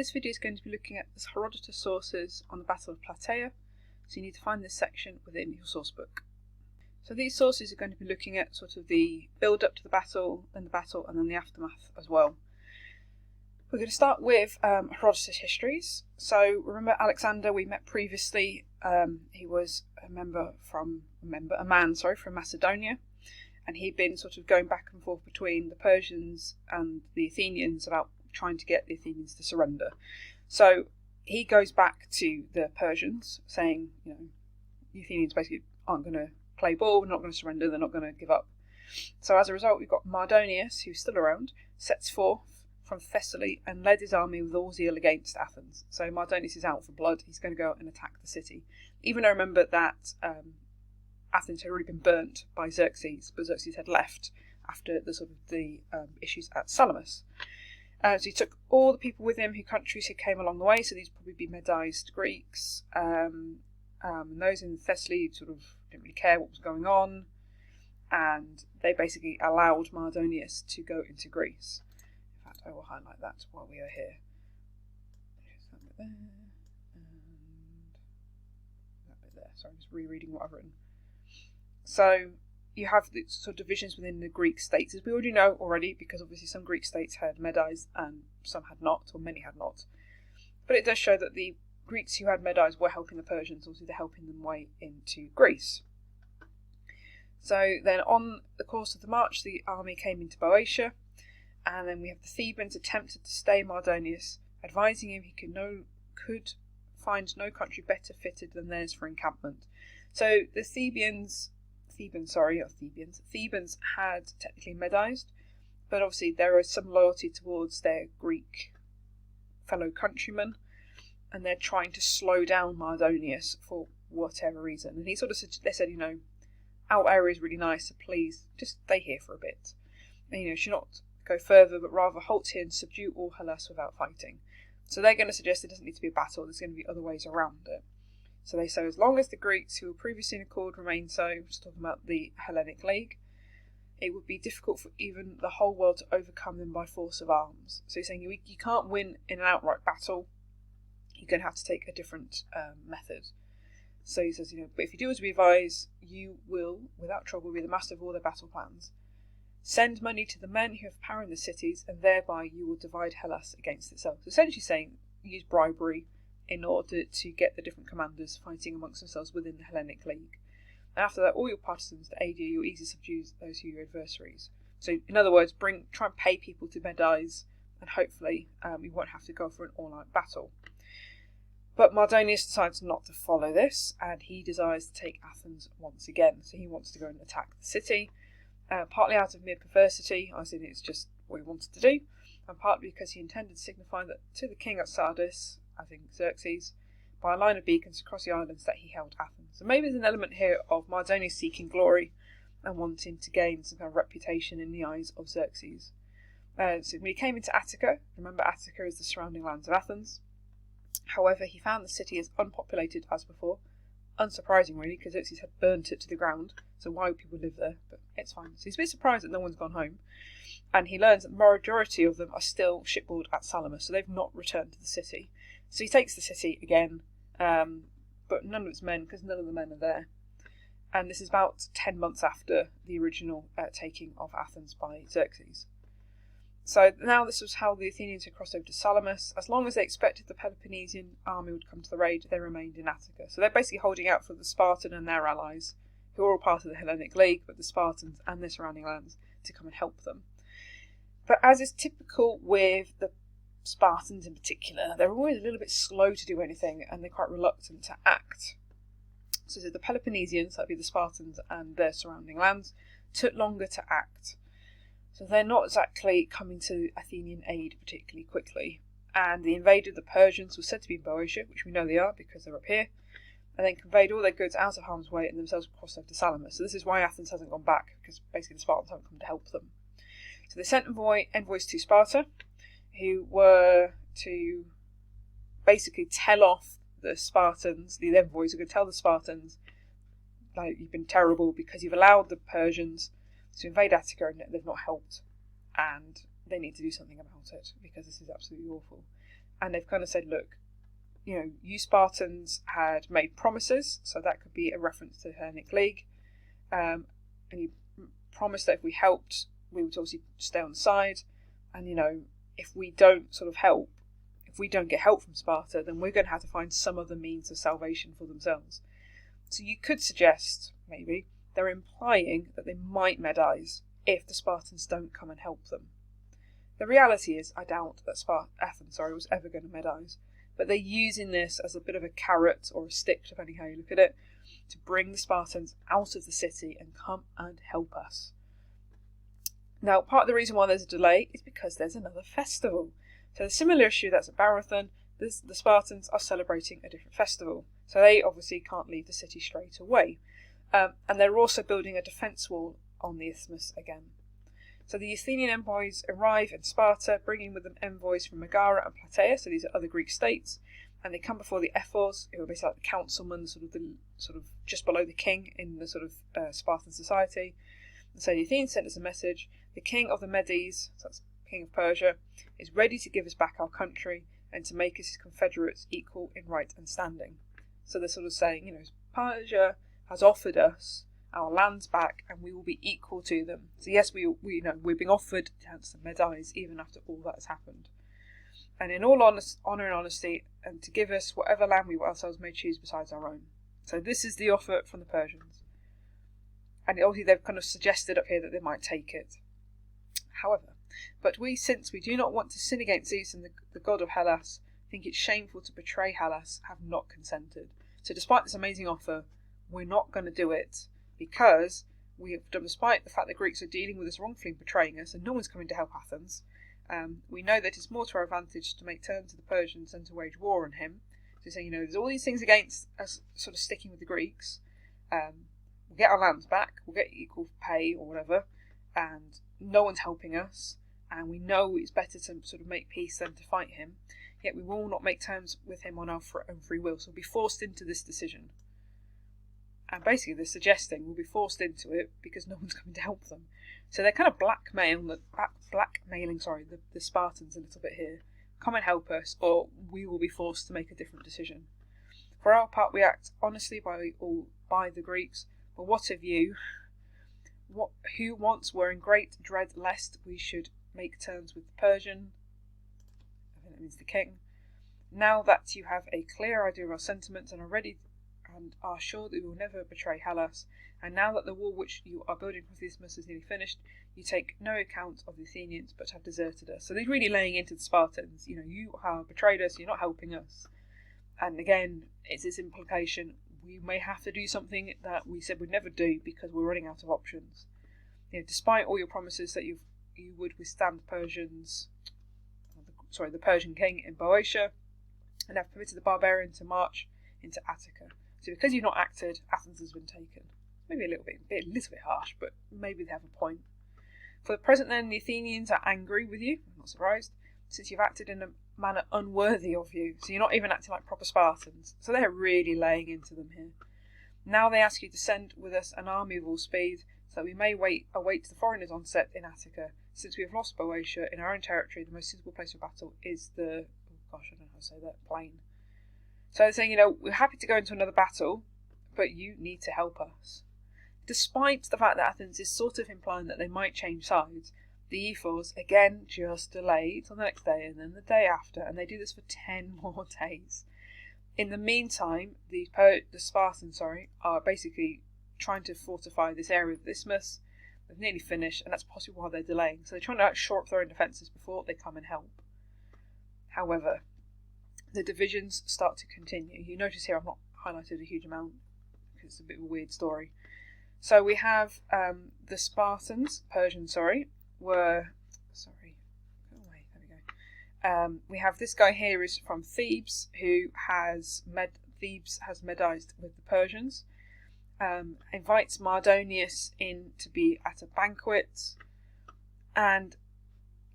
this video is going to be looking at the Herodotus sources on the Battle of Plataea, so you need to find this section within your source book. So these sources are going to be looking at sort of the build up to the battle, and then the aftermath as well. We're going to start with Herodotus' histories. So remember Alexander we met previously. He was a man from Macedonia, and he'd been sort of going back and forth between the Persians and the Athenians about trying to get the Athenians to surrender. So he goes back to the Persians saying, the Athenians basically aren't going to play ball, they're not going to surrender, they're not going to give up. So as a result, we've got Mardonius, who's still around, sets forth from Thessaly and led his army with all zeal against Athens. So Mardonius is out for blood, he's going to go out and attack the city. Even though remember that Athens had already been burnt by Xerxes, but Xerxes had left after the issues at Salamis. So he took all the people with him, countries who came along the way, so these would probably be Medized Greeks, and those in Thessaly sort of didn't really care what was going on, and they basically allowed Mardonius to go into Greece. In fact, I will highlight that while we are here. There's that bit there, and that bit there. So I'm just rereading what I've written. So you have the sort of divisions within the Greek states, as we already know because obviously some Greek states had Medides and some had not, or many had not. But it does show that the Greeks who had Medides were helping the Persians, also they're helping them way into Greece. So then on the course of the march, the army came into Boeotia, and then we have the Thebans attempted to stay Mardonius, advising him he could find no country better fitted than theirs for encampment. So the Thebans had technically Medized, but obviously there is some loyalty towards their Greek fellow countrymen, and they're trying to slow down Mardonius for whatever reason. And they said, our area is really nice, so please just stay here for a bit. And should not go further, but rather halt here and subdue all Hellas without fighting. So they're going to suggest it doesn't need to be a battle, there's going to be other ways around it. So they say as long as the Greeks who were previously in accord remain so, just talking about the Hellenic League, it would be difficult for even the whole world to overcome them by force of arms. So he's saying you can't win in an outright battle, you're going to have to take a different method. So he says, but if you do as we advise, you will, without trouble, be the master of all their battle plans. Send money to the men who have power in the cities, and thereby you will divide Hellas against itself. So essentially saying, use bribery in order to get the different commanders fighting amongst themselves within the Hellenic League. And after that, all your partisans that aid you, you'll easily subdue those who are your adversaries. So, in other words, try and pay people to Medize, and hopefully you won't have to go for an all-out battle. But Mardonius decides not to follow this, and he desires to take Athens once again. So he wants to go and attack the city, partly out of mere perversity, as in it's just what he wanted to do, and partly because he intended to signify that to the king at Sardis, I think Xerxes, by a line of beacons across the islands that he held Athens. So maybe there's an element here of Mardonius seeking glory and wanting to gain some kind of reputation in the eyes of Xerxes. So when he came into Attica, remember Attica is the surrounding lands of Athens. However, he found the city as unpopulated as before. Unsurprising really, because Xerxes had burnt it to the ground, so why would people live there? But it's fine. So he's a bit surprised that no one's gone home. And he learns that the majority of them are still shipboard at Salamis, so they've not returned to the city. So he takes the city again, but none of its men, because none of the men are there. And this is about 10 months after the original taking of Athens by Xerxes. So now this was how the Athenians had crossed over to Salamis. As long as they expected the Peloponnesian army would come to the raid, they remained in Attica. So they're basically holding out for the Spartan and their allies, who are all part of the Hellenic League, but the Spartans and their surrounding lands, to come and help them. But as is typical with the Spartans in particular, they're always a little bit slow to do anything, and they're quite reluctant to act. So the Peloponnesians, that would be the Spartans and their surrounding lands, took longer to act. So they're not exactly coming to Athenian aid particularly quickly. And the invader, the Persians, was said to be in Boeotia, which we know they are because they're up here, and then conveyed all their goods out of harm's way and themselves crossed over to Salamis. So this is why Athens hasn't gone back, because basically the Spartans haven't come to help them. So they sent envoys to Sparta, who were to basically tell off the Spartans, the envoys were going to tell the Spartans, like, you've been terrible because you've allowed the Persians to invade Attica and they've not helped, and they need to do something about it because this is absolutely awful. and they've kind of said, look, you Spartans had made promises, so that could be a reference to the Hellenic League, and you promised that if we helped, we would obviously stay on side, and if we don't sort of help, if we don't get help from Sparta, then we're going to have to find some other means of salvation for themselves. So you could suggest, maybe, they're implying that they might Medize if the Spartans don't come and help them. The reality is, I doubt that Athens was ever going to Medize, but they're using this as a bit of a carrot or a stick, depending how you look at it, to bring the Spartans out of the city and come and help us. Now, part of the reason why there's a delay is because there's another festival. So the similar issue that's at Marathon, the Spartans are celebrating a different festival. So they obviously can't leave the city straight away. And they're also building a defence wall on the isthmus again. So the Athenian envoys arrive in Sparta, bringing with them envoys from Megara and Plataea, so these are other Greek states, and they come before the ephors, who are basically like the councilmen, sort of just below the king in the sort of Spartan society. And so the Athenians sent us a message: the king of the Medes, so that's king of Persia, is ready to give us back our country and to make us his confederates equal in right and standing. So they're sort of saying, Persia has offered us our lands back, and we will be equal to them. So yes, we're being offered to Medize even after all that has happened. And in all honour and honesty, and to give us whatever land we ourselves may choose besides our own. So this is the offer from the Persians. And obviously they've kind of suggested up here that they might take it. However, but we, since we do not want to sin against Zeus and the god of Hellas, think it shameful to betray Hellas, have not consented. So despite this amazing offer, we're not going to do it, because we have done, despite the fact that Greeks are dealing with us wrongfully and betraying us, and no one's coming to help Athens. We know that it's more to our advantage to make terms with the Persians than to wage war on him. So saying, there's all these things against us sort of sticking with the Greeks. We'll get our lands back, we'll get equal pay or whatever, and no one's helping us, and we know it's better to sort of make peace than to fight him, yet we will not make terms with him on our own free will, so we'll be forced into this decision. And basically they're suggesting we'll be forced into it because no one's coming to help them. So they're kind of blackmailing the Spartans a little bit here. Come and help us, or we will be forced to make a different decision. For our part, we act honestly by the Greeks, but what of you? Who once were in great dread lest we should make terms with the Persian, I think that means the king. Now that you have a clear idea of our sentiments and are ready and are sure that we will never betray Hellas, and now that the wall which you are building for the isthmus is nearly finished, you take no account of the Athenians, but have deserted us. So they're really laying into the Spartans, you have betrayed us, you're not helping us. And again, it's this implication, we may have to do something that we said we'd never do because we're running out of options. Despite all your promises that you would withstand the Persian king in Boeotia, and have permitted the barbarian to march into Attica. So because you've not acted, Athens has been taken. Maybe a little bit harsh, but maybe they have a point. For the present then, the Athenians are angry with you, I'm not surprised, since you've acted in a manner unworthy of you. So you're not even acting like proper Spartans. So they're really laying into them here. Now they ask you to send with us an army of all speed, so that we may await the foreigners' onset in Attica. Since we have lost Boeotia in our own territory, the most suitable place for battle is the, I don't know how to say that, plain. So they're saying, we're happy to go into another battle, but you need to help us. Despite the fact that Athens is sort of implying that they might change sides, the ephors, again, just delay till the next day and then the day after, and they do this for 10 more days. In the meantime, the Spartans, are basically trying to fortify this area of the isthmus. They've nearly finished, and that's possibly why they're delaying. So they're trying to shore up their own defences before they come and help. However, the divisions start to continue. You notice here I've not highlighted a huge amount because it's a bit of a weird story. So we have the Spartans, Persians, were... Sorry, go away, there we go. We have this guy here is from Thebes, who Thebes has Medized with the Persians. Invites Mardonius in to be at a banquet, and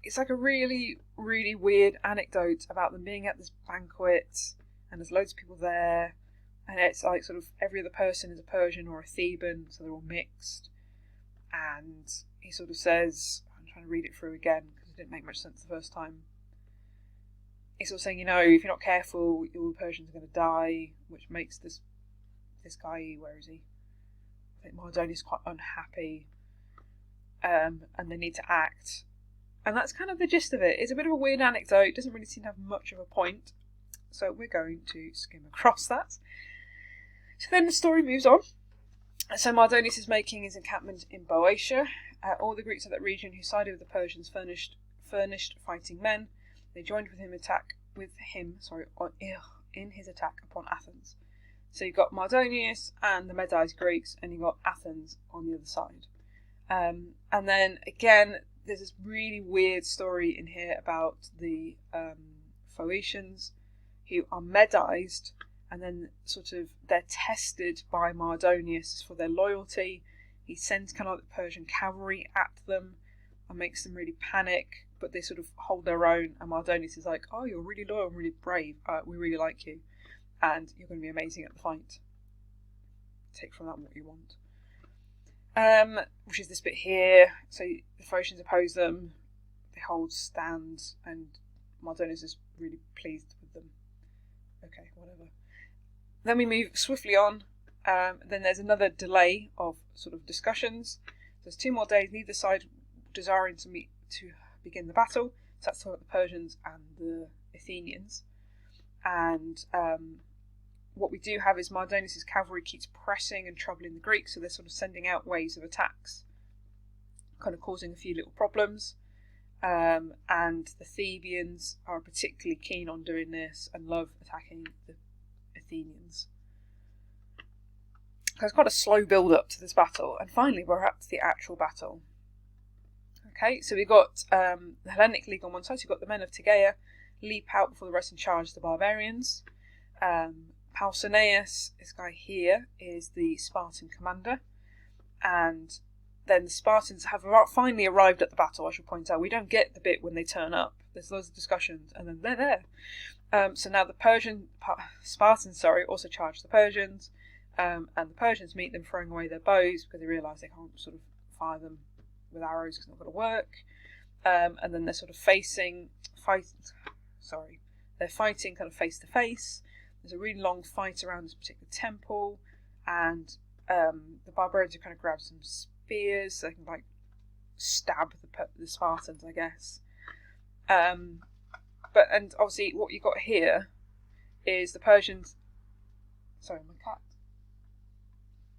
it's like a really, really weird anecdote about them being at this banquet, and there's loads of people there, and it's like sort of every other person is a Persian or a Theban, so they're all mixed. And he sort of says, I'm trying to read it through again because it didn't make much sense the first time. it's all saying, if you're not careful, all the Persians are going to die, which makes this guy, where is he? I think Mardonius quite unhappy, and they need to act. And that's kind of the gist of it. It's a bit of a weird anecdote. It doesn't really seem to have much of a point. So we're going to skim across that. So then the story moves on. So Mardonius is making his encampment in Boeotia. All the Greeks of that region who sided with the Persians furnished fighting men. They joined with him in his attack upon Athens. So you've got Mardonius and the Medized Greeks, and you've got Athens on the other side. And then again, there's this really weird story in here about the Phoenicians who are Medized, and then sort of they're tested by Mardonius for their loyalty. He sends kind of like the Persian cavalry at them and makes them really panic, but they sort of hold their own, and Mardonius is like, oh, you're really loyal and really brave, we really like you, and you're going to be amazing at the fight. Take from that what you want. Which is this bit here. So the Phocians oppose them, they hold stands, and Mardonius is really pleased with them. Okay, whatever. Then we move swiftly on. Then there's another delay of sort of discussions. There's 2 more days, neither side desiring to begin the battle. So that's the Persians and the Athenians. And what we do have is Mardonius' cavalry keeps pressing and troubling the Greeks, so they're sort of sending out waves of attacks, kind of causing a few little problems. And the Thebans are particularly keen on doing this and love attacking the Athenians. So it's quite a slow build up to this battle, and finally we're at the actual battle. Okay, so we've got the Hellenic League on one side, so you've got the men of Plataea leap out before the rest and charge the barbarians. Pausanias, this guy here, is the Spartan commander, and then the Spartans have finally arrived at the battle. I should point out, we don't get the bit when they turn up. There's loads of discussions, and then they're there. So now the Spartans also charge the Persians, and the Persians meet them throwing away their bows because they realise they can't sort of fire them with arrows because it's not going to work. And then they're sort of they're fighting kind of face to face. There's a really long fight around this particular temple, and the barbarians are kind of grab some spears so they can like stab the Spartans, I guess. And obviously what you got here is the Persians. Sorry, my cat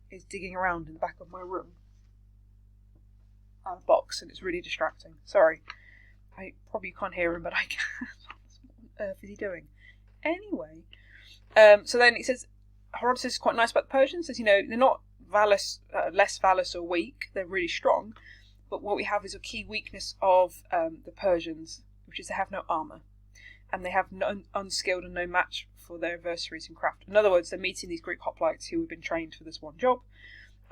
is digging around in the back of my room. Box, and it's really distracting. Sorry, I probably can't hear him, but I can. What on earth is he doing? Anyway, so then he says Herodotus is quite nice about the Persians. Says they're not less valiant or weak. They're really strong. But what we have is a key weakness of the Persians, which is they have no armour, and they have unskilled and no match for their adversaries in craft. In other words, they're meeting these Greek hoplites who have been trained for this one job,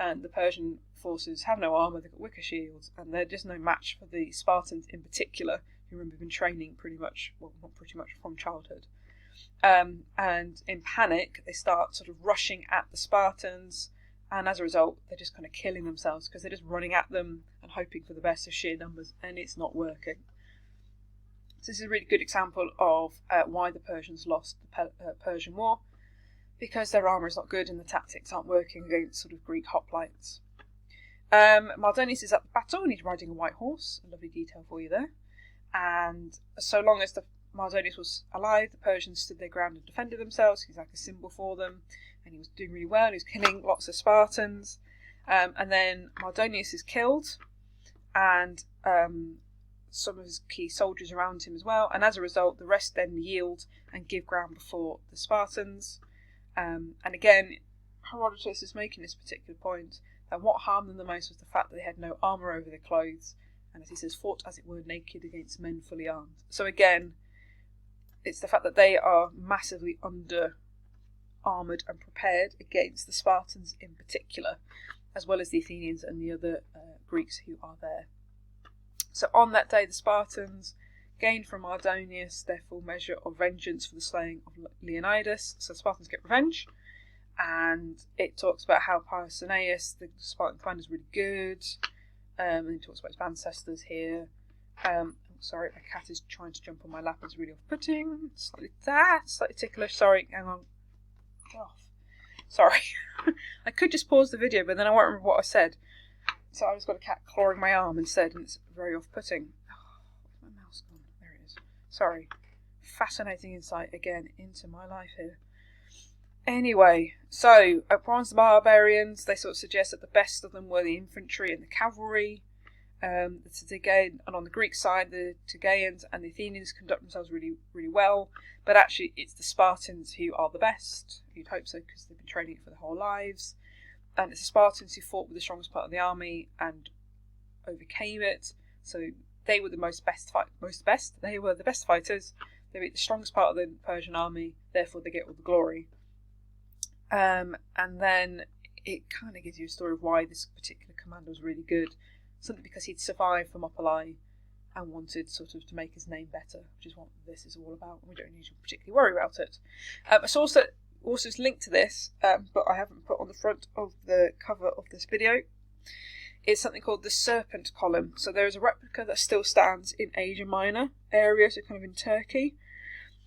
and the Persian forces have no armour, they've got wicker shields, and they're just no match for the Spartans in particular, who remember been training pretty much, well, not pretty much, from childhood. And in panic, they start sort of rushing at the Spartans, and as a result, they're just kind of killing themselves because they're just running at them and hoping for the best of sheer numbers, and it's not working. So this is a really good example of why the Persians lost the Persian War, because their armour is not good and the tactics aren't working against sort of Greek hoplites. Mardonius is at the battle and he's riding a white horse. A lovely detail for you there. And so long as Mardonius was alive, the Persians stood their ground and defended themselves. He's like a symbol for them, and he was doing really well. He was killing lots of Spartans. And then Mardonius is killed, and some of his key soldiers around him as well. And as a result, the rest then yield and give ground before the Spartans. And again, Herodotus is making this particular point that what harmed them the most was the fact that they had no armour over their clothes, and as he says, fought as it were naked against men fully armed. So again, it's the fact that they are massively under armoured and prepared against the Spartans in particular, as well as the Athenians and the other Greeks who are there. So on that day, the Spartans gained from Mardonius their full measure of vengeance for the slaying of Leonidas. So the Spartans get revenge, and it talks about how Pausanias, the Spartan commander, is really good, and it talks about his ancestors here. Sorry, my cat is trying to jump on my lap. It's really off-putting. Slightly ticklish. Sorry, hang on. Off. Sorry. I could just pause the video, but then I won't remember what I said. So I just got a cat clawing my arm instead, and it's very off-putting. Oh, where's my mouse gone? There it is. Sorry. Fascinating insight again into my life here. Anyway, so at Bronze Barbarians, they sort of suggest that the best of them were the infantry and the cavalry. And on the Greek side, the Tegeans and the Athenians conduct themselves really, really well. But actually, it's the Spartans who are the best. You'd hope so, because they've been training it for their whole lives. And it's the Spartans who fought with the strongest part of the army and overcame it. So they were They were the best fighters. They beat the strongest part of the Persian army. Therefore, they get all the glory. And then it kind of gives you a story of why this particular commander was really good. Something because he'd survived Thermopylae and wanted sort of to make his name better, which is what this is all about. We don't need to particularly worry about it. A source that also is linked to this, but I haven't put on the front of the cover of this video, is something called the Serpent Column. So there is a replica that still stands in Asia Minor area, so kind of in Turkey.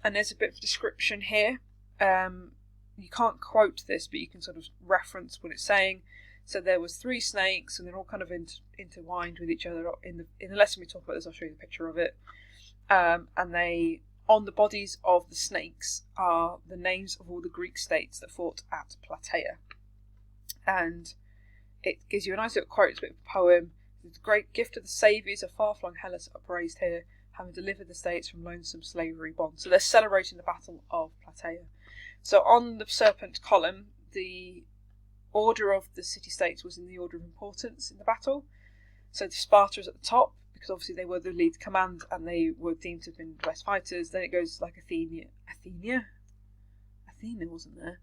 And there's a bit of description here. You can't quote this, but you can sort of reference what it's saying. So there was 3 snakes, and they're all kind of intertwined with each other. In the lesson we talk about this, I'll show you the picture of it. And they, on the bodies of the snakes, are the names of all the Greek states that fought at Plataea. And it gives you a nice little quote, it's a bit of a poem. The great gift of the saviours of far-flung Hellas upraised here, having delivered the states from lonesome slavery bonds. So they're celebrating the Battle of Plataea. So on the Serpent Column, the order of the city-states was in the order of importance in the battle. So the Sparta is at the top, because obviously they were the lead command and they were deemed to have been the best fighters. Then it goes like Athena wasn't there?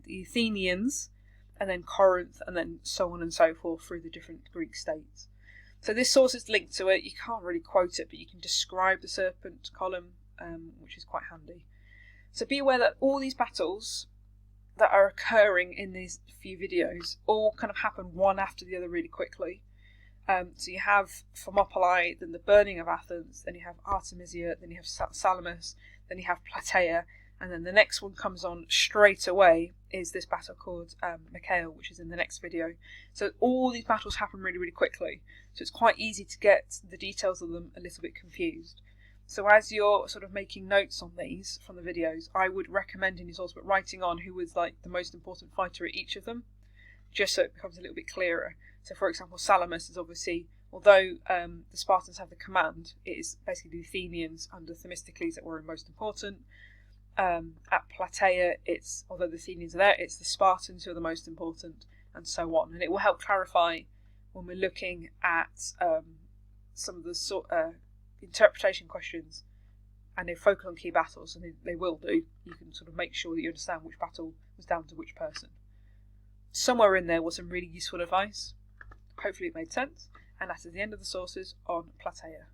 The Athenians, and then Corinth, and then so on and so forth through the different Greek states. So this source is linked to it. You can't really quote it, but you can describe the Serpent Column, which is quite handy. So be aware that all these battles that are occurring in these few videos all kind of happen one after the other really quickly. So you have Thermopylae, then the burning of Athens, then you have Artemisia, then you have Salamis, then you have Plataea, and then the next one comes on straight away is this battle called Mycale, which is in the next video. So all these battles happen really, really quickly. So it's quite easy to get the details of them a little bit confused. So as you're sort of making notes on these from the videos, I would recommend in your source book writing on who was like the most important fighter at each of them, just so it becomes a little bit clearer. So for example, Salamis is obviously, although the Spartans have the command, it is basically the Athenians under Themistocles that were most important. At Plataea, although the Athenians are there, it's the Spartans who are the most important, and so on. And it will help clarify when we're looking at some of the interpretation questions, and they focus on key battles, and they will do. You can sort of make sure that you understand which battle was down to which person. Somewhere in there was some really useful advice. Hopefully it made sense, and that is the end of the sources on Plataea.